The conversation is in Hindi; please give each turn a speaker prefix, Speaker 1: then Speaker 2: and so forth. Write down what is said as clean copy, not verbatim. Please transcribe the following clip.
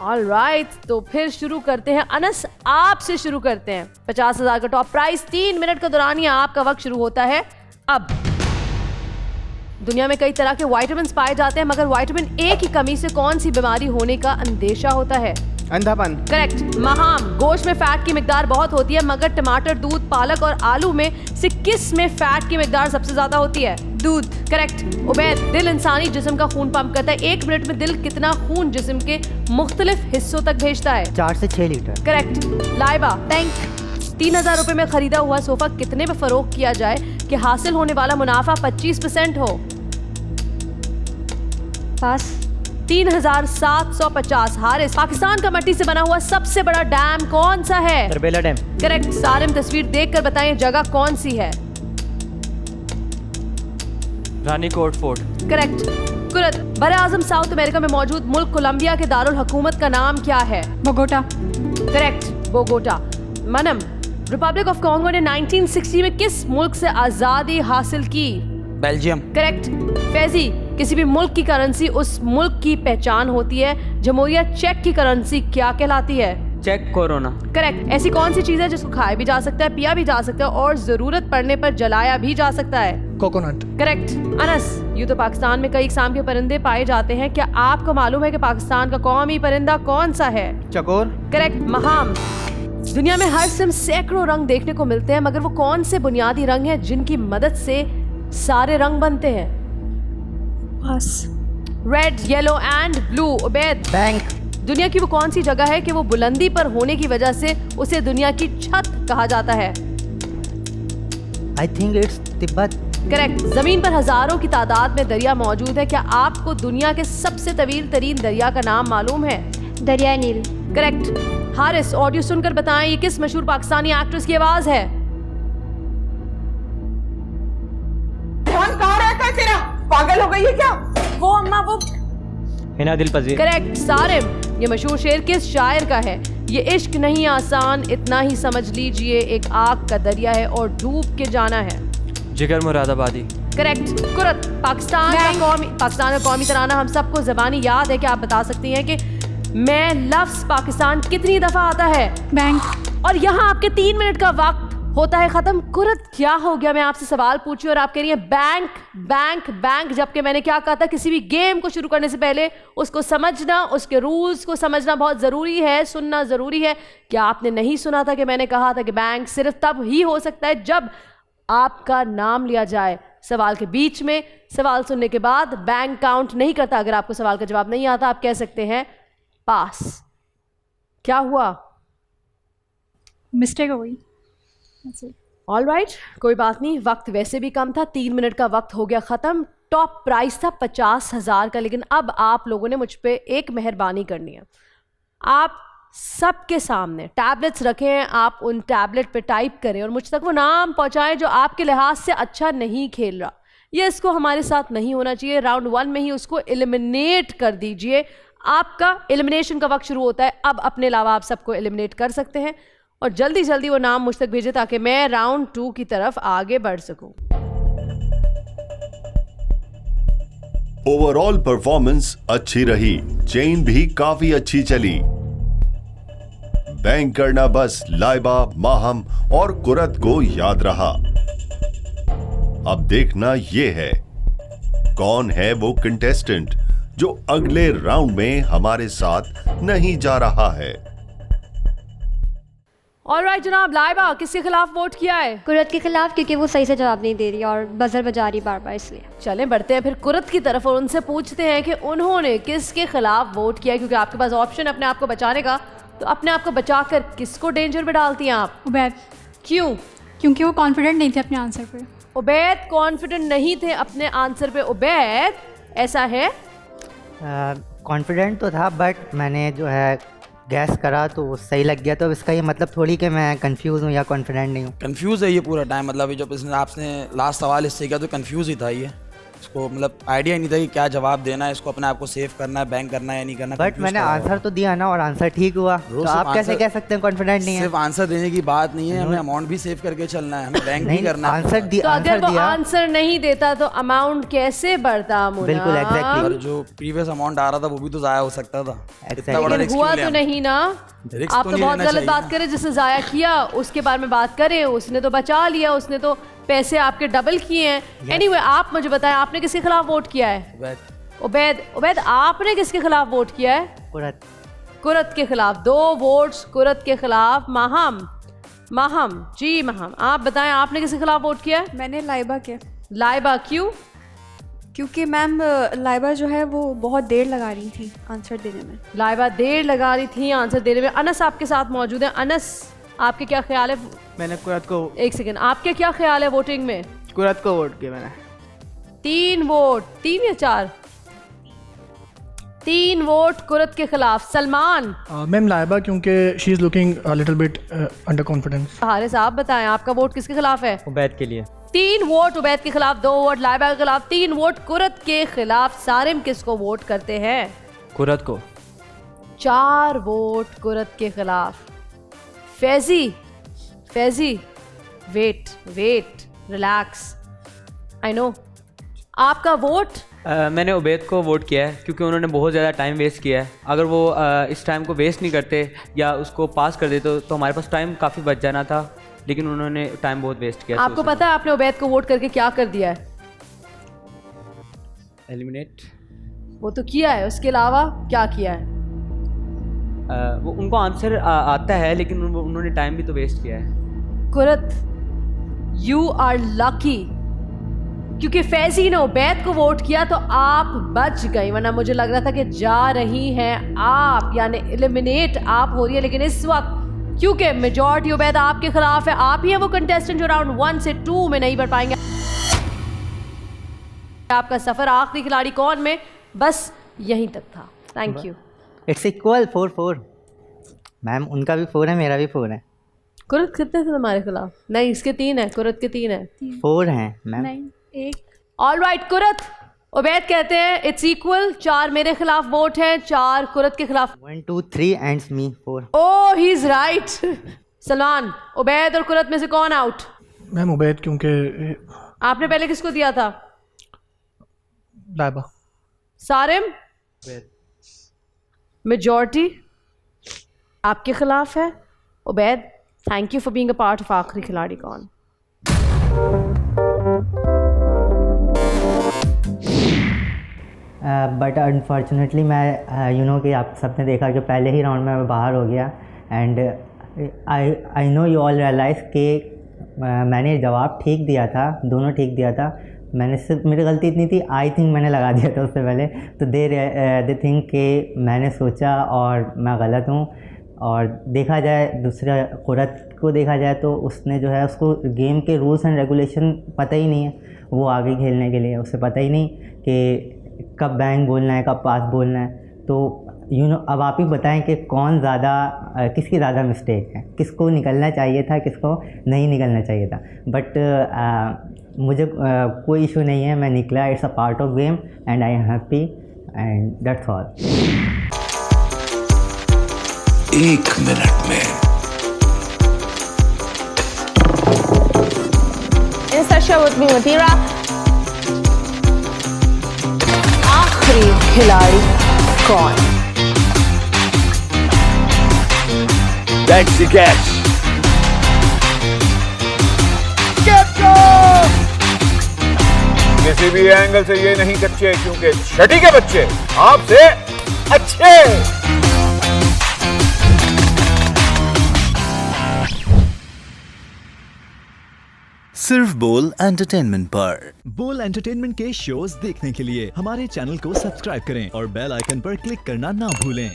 Speaker 1: ऑलराइट, तो फिर शुरू करते हैं। अनस, आपसे शुरू करते हैं। 50,000 का टॉप प्राइस 3 मिनट के दौरान ही आपका वक्त शुरू होता है अब। दुनिया में कई तरह के विटामिन पाए जाते हैं, मगर विटामिन ए की कमी से कौन सी बीमारी होने का अंदेशा होता है?
Speaker 2: अंधापन।
Speaker 1: करेक्ट। महाम, गोश्त में फैट की मिकदार बहुत होती है, मगर टमाटर, दूध, पालक और आलू में से किस में फैट की मिकदार सबसे ज्यादा होती है? दूध। करेक्ट। उबैद, दिल इंसानी जिस्म का खून पंप करता है। 1 मिनट में दिल कितना खून जिस्म के मुख्तलिफ हिस्सों तक भेजता है?
Speaker 3: 4 से 6 लीटर।
Speaker 1: करेक्ट। लाइबा,
Speaker 4: बैंक।
Speaker 1: 3000 रुपए में खरीदा हुआ सोफा कितने में फरोख्त किया जाए कि हासिल होने वाला मुनाफा 25% हो?
Speaker 4: पास।
Speaker 1: 3750। हारिस, पाकिस्तान का मिट्टी से बना हुआ सबसे बड़ा डैम कौन सा है?
Speaker 3: तरबेला डैम।
Speaker 1: करेक्ट। सारिम, तस्वीर देखकर बताएं जगह कौन सी है?
Speaker 5: रानीकोट फोर्ट।
Speaker 1: करेक्ट। कुरत, बड़े आजम साउथ अमेरिका में मौजूद मुल्क कोलंबिया के दारुल हुकूमत का नाम क्या है?
Speaker 4: बोगोटा।
Speaker 1: Correct, Bogota. मनम, रिपब्लिक ऑफ कॉन्गो ने 1960 में किस मुल्क से आजादी हासिल की?
Speaker 2: बेल्जियम।
Speaker 1: करेक्ट। फैजी, किसी भी मुल्क की करेंसी उस मुल्क की पहचान होती है। जमहूरिया चेक की करेंसी क्या कहलाती है?
Speaker 5: चेक कोरोना।
Speaker 1: करेक्ट। ऐसी कौन सी चीज है जिसको खाया भी जा सकता है, पिया भी जा सकता है और जरूरत पड़ने पर जलाया भी जा सकता है?
Speaker 2: कोकोनट।
Speaker 1: करेक्ट। अनस, यूं तो पाकिस्तान में कई इकसाम के परिंदे पाए जाते हैं, क्या आपको मालूम है कि पाकिस्तान का कौमी परिंदा कौन सा है?
Speaker 2: चकोर।
Speaker 1: करेक्ट। महाम, दुनिया में हर सिम सैकड़ों रंग देखने को मिलते हैं, मगर वो कौन से बुनियादी रंग हैं जिनकी मदद से सारे रंग बनते हैं?
Speaker 4: Pass.
Speaker 1: Red, yellow and blue. Ubaid,
Speaker 3: bank.
Speaker 1: दुनिया की वो कौन सी जगह है कि वो बुलंदी पर होने की वजह से उसे दुनिया की छत कहा जाता है?
Speaker 3: I think it's Tibet.
Speaker 1: Correct. जमीन पर हजारों की तादाद में दरिया मौजूद है, क्या आपको दुनिया के सबसे तवील तरीन दरिया का नाम मालूम है?
Speaker 4: दरिया नील।
Speaker 1: करेक्ट। हारिस, ऑडियो सुनकर बताएं ये किस मशहूर पाकिस्तानी एक्ट्रेस की आवाज है?
Speaker 6: कहाँ रहता है तेरा? पागल हो गई है क्या?
Speaker 4: वो अम्मा, वो
Speaker 5: हिना दिल पजीर।
Speaker 1: करेक्ट। सारिम, ये मशहूर शेर किस शायर का है? ये इश्क नहीं आसान, इतना ही समझ लीजिए, एक आग का दरिया है और डूब के जाना है।
Speaker 5: जिगर मुरादाबादी।
Speaker 1: करेक्ट। कुरत, पाकिस्तान का कौमी तराना हम सबको ज़बानी याद है कि आप बता सकती हैं कि मैं लफ्ज़ पाकिस्तान कितनी दफ़ा आता है?
Speaker 4: बैंक।
Speaker 1: और यहाँ आपके 3 मिनट का वक्त होता है खत्म। कुरत, क्या हो गया? मैं आपसे सवाल पूछी और आप कह रही हैं बैंक बैंक बैंक, जबकि मैंने क्या कहा था? किसी भी गेम को शुरू करने से पहले उसको समझना, उसके रूल्स को समझना बहुत ज़रूरी है, सुनना ज़रूरी है। क्या आपने नहीं सुना था कि मैंने कहा था कि बैंक सिर्फ तब ही हो सकता है जब आपका नाम लिया जाए सवाल के बीच में? सवाल सुनने के बाद बैंक काउंट नहीं करता। अगर आपको सवाल का जवाब नहीं आता, आप कह सकते हैं पास। क्या हुआ?
Speaker 4: मिस्टेक हो गई।
Speaker 1: ऑल राइट, कोई बात नहीं, वक्त वैसे भी कम था। 3 मिनट का वक्त हो गया ख़त्म। टॉप प्राइस था 50,000 का, लेकिन अब आप लोगों ने मुझ पे एक मेहरबानी करनी है। आप सबके सामने टैबलेट्स रखें, आप उन टैबलेट पे टाइप करें और मुझ तक वो नाम पहुंचाएं जो आपके लिहाज से अच्छा नहीं खेल रहा। ये इसको हमारे साथ नहीं होना चाहिए। राउंड 1 में ही उसको एलिमिनेट कर दीजिए। आपका एलिमिनेशन का वक्त शुरू होता है अब। अपने अलावा आप सबको एलिमिनेट कर सकते हैं और जल्दी जल्दी वो नाम मुझ तक भेजें ताकि मैं राउंड 2 की तरफ आगे बढ़ सकूं।
Speaker 7: ओवरऑल परफॉर्मेंस अच्छी रही, चेन भी काफी अच्छी चली। बैंक करना बस लाइबा, माहम और कुरत को याद रहा। अब देखना यह है कौन है वो कंटेस्टेंट जो अगले राउंड में हमारे साथ नहीं जा रहा है।
Speaker 1: ऑलराइट जनाब, लाइबा किसके खिलाफ वोट किया है?
Speaker 4: कुरत के खिलाफ, क्योंकि वो सही से जवाब नहीं दे रही और बजर बजा रही बार बार, इसलिए।
Speaker 1: चलें बढ़ते हैं फिर कुरत की तरफ और उनसे पूछते हैं कि उन्होंने किसके खिलाफ वोट किया। क्योंकि आपके पास ऑप्शन अपने आप को बचाने का, तो अपने आप को बचाकर किसको डेंजर में डालती हैं आप?
Speaker 8: उबैद।
Speaker 1: क्यों?
Speaker 8: क्योंकि वो कॉन्फिडेंट नहीं थे अपने आंसर पे।
Speaker 1: उबैद कॉन्फिडेंट नहीं थे अपने आंसर पे। उबैद, ऐसा है?
Speaker 3: कॉन्फिडेंट तो था, बट मैंने जो है गैस करा तो वो सही लग गया। तो इसका ये मतलब थोड़ी कि मैं कंफ्यूज हूँ या कॉन्फिडेंट नहीं हूँ।
Speaker 2: कंफ्यूज है ये पूरा टाइम, मतलब जब इसने आपने लास्ट सवाल इससे किया तो कंफ्यूज ही था ये। इसको मतलब आइडिया नहीं था कि क्या जवाब देना है, इसको अपने आप को सेव करना है, बैंक करना है या नहीं करना।
Speaker 3: बट मैंने आंसर तो दिया ना, और आंसर ठीक हुआ, तो आप कैसे कह सकते हैं कॉन्फिडेंट नहीं है?
Speaker 2: सिर्फ आंसर देने की बात नहीं है, हमें अमाउंट भी सेव करके चलना है, हमें बैंक भी करना है।
Speaker 3: आंसर
Speaker 1: तो अगर वो आंसर नहीं देता तो अमाउंट कैसे बढ़ता मुन्ना?
Speaker 3: बिल्कुल, exactly।
Speaker 2: और जो प्रीवियस अमाउंट आ रहा था वो भी तो जाया हो सकता था। इतना बड़ा
Speaker 1: लेकिन
Speaker 2: risk
Speaker 1: हुआ
Speaker 2: क्यों लिया?
Speaker 1: तो नहीं ना।
Speaker 2: रिस्क
Speaker 1: आप
Speaker 2: तो
Speaker 1: तो
Speaker 2: नहीं
Speaker 1: बहुत
Speaker 2: लेना
Speaker 1: गलत
Speaker 2: चाहिए
Speaker 1: बात
Speaker 2: ना।
Speaker 1: करें, जिसने जाया किया उसके बारे में बात करें। उसने तो बचा लिया, उसने तो पैसे आपके डबल किए हैं। एनीवे, आप मुझे बताएं, आपने किसके खिलाफ वोट किया है? उबैद, आपने किसके खिलाफ वोट किया है? कुरत के खिलाफ। 2 वोट्स कुरत के खिलाफ। माहम जी, आप बताएं, आपने किसके खिलाफ वोट किया है?
Speaker 9: मैंने लाइबा के।
Speaker 1: लाइबा, क्यों?
Speaker 9: क्योंकि मैम लाइबा जो है वो बहुत देर लगा रही थी आंसर देने में।
Speaker 1: लाइबा देर लगा रही थी आंसर देने में। अनस आपके साथ मौजूद है। अनस, आपके क्या ख्याल है?
Speaker 10: मैंने कुरत को,
Speaker 1: एक सेकंड, आपके क्या ख्याल है वोटिंग में?
Speaker 10: कुरत को वोट किया मैंने।
Speaker 1: 3 वोट, 3 या 4? 3 वोट कुरत के खिलाफ। सलमान।
Speaker 11: मैम लाइबा, क्योंकि she is looking little bit under confidence.
Speaker 1: Haris, आप बताएं, आपका वोट किसके खिलाफ है?
Speaker 5: उबैद के लिए।
Speaker 1: 3 वोट उबैद के खिलाफ, 2 वोट लाइबा के खिलाफ, 3 वोट कुरत के खिलाफ। सारिम किसको वोट करते हैं?
Speaker 5: कुरत को।
Speaker 1: 4 वोट कुरत के खिलाफ। Faizi, wait, relax, I know. आपका वोट?
Speaker 5: मैंने उबैद को वोट किया है क्योंकि उन्होंने बहुत ज़्यादा टाइम वेस्ट किया है। अगर वो इस टाइम को वेस्ट नहीं करते या उसको पास कर देते तो हमारे पास टाइम काफ़ी बच जाना था, लेकिन उन्होंने टाइम बहुत वेस्ट किया।
Speaker 1: आपको पता है आपने उबैद को वोट करके क्या कर दिया है?
Speaker 5: एलिमिनेट।
Speaker 1: वो तो किया है, उसके अलावा क्या किया है?
Speaker 5: वो उनको आंसर आता है, लेकिन उन्होंने टाइम भी तो वेस्ट किया है।
Speaker 1: कुरत, यू आर लकी, क्योंकि फैजी ने उबैद को वोट किया तो आप बच गई, वरना मुझे लग रहा था कि जा रही हैं आप, यानी एलिमिनेट आप हो रही है। लेकिन इस वक्त क्योंकि मेजॉरिटी उबैद आपके खिलाफ है, आप ही है वो कंटेस्टेंट जो राउंड 1 से 2 में नहीं बढ़ पाएंगे। आपका सफर आखिरी खिलाड़ी कौन में बस यहीं तक था। Thank you.
Speaker 3: It's equal 4-4। Ma'am उनका भी 4 है, मेरा भी 4 है।
Speaker 1: कुरत कितने थे तुम्हारे खिलाफ? नहीं, इसके 3 है, कुरत के 3 है।
Speaker 3: 4 हैं मैम।
Speaker 9: नहीं, 1।
Speaker 1: ऑल राइट, कुरत उबैद कहते हैं इट्स इक्वल। 4 मेरे खिलाफ वोट हैं, 4 कुरत के खिलाफ।
Speaker 3: 1 2 3 ends me 4।
Speaker 1: Oh, he is right. Salman, Ubaid और कुरत में से कौन आउट?
Speaker 11: मैम उबैद, क्योंकि
Speaker 1: आपने पहले किसको दिया था?
Speaker 11: लाइबा।
Speaker 1: सारिम, मेजॉरिटी आपके खिलाफ है। Ubaid, thank you for being a part of आखिरी खिलाड़ी कौन।
Speaker 3: बट अनफॉर्चुनेटली मैं यू नो कि आप सबने देखा कि पहले ही राउंड में मैं बाहर हो गया। And I know you all realise कि मैंने जवाब ठीक दिया था, दोनों ठीक दिया था। मैंने सिर्फ, मेरी गलती इतनी थी, आई थिंक मैंने लगा दिया था उससे पहले, तो दे थिंक कि मैंने सोचा और मैं गलत हूँ। और देखा जाए दूसरा कुरत को देखा जाए तो उसने जो है, उसको गेम के रूल्स एंड रेगुलेशन पता ही नहीं है, वो आगे खेलने के लिए उसे पता ही नहीं कि कब बैंक बोलना है, कब पास बोलना है। तो यू नो, अब आप ही बताएं कि कौन ज़्यादा, किसकी ज़्यादा मिस्टेक है, किसको निकलना चाहिए था, किसको नहीं निकलना चाहिए था। बट मुझे कोई इशू नहीं है, मैं निकला। It's a part of game and I am happy and that's all.
Speaker 12: 1 minute में
Speaker 1: आखिरी खिलाड़ी कौन?
Speaker 12: That's the catch. किसी भी एंगल से ये नहीं कच्चे, क्योंकि छठी के बच्चे आपसे अच्छे।
Speaker 13: सिर्फ बोल एंटरटेनमेंट पर। बोल एंटरटेनमेंट के शोज देखने के लिए हमारे चैनल को सब्सक्राइब करें और बेल आइकन पर क्लिक करना ना भूलें।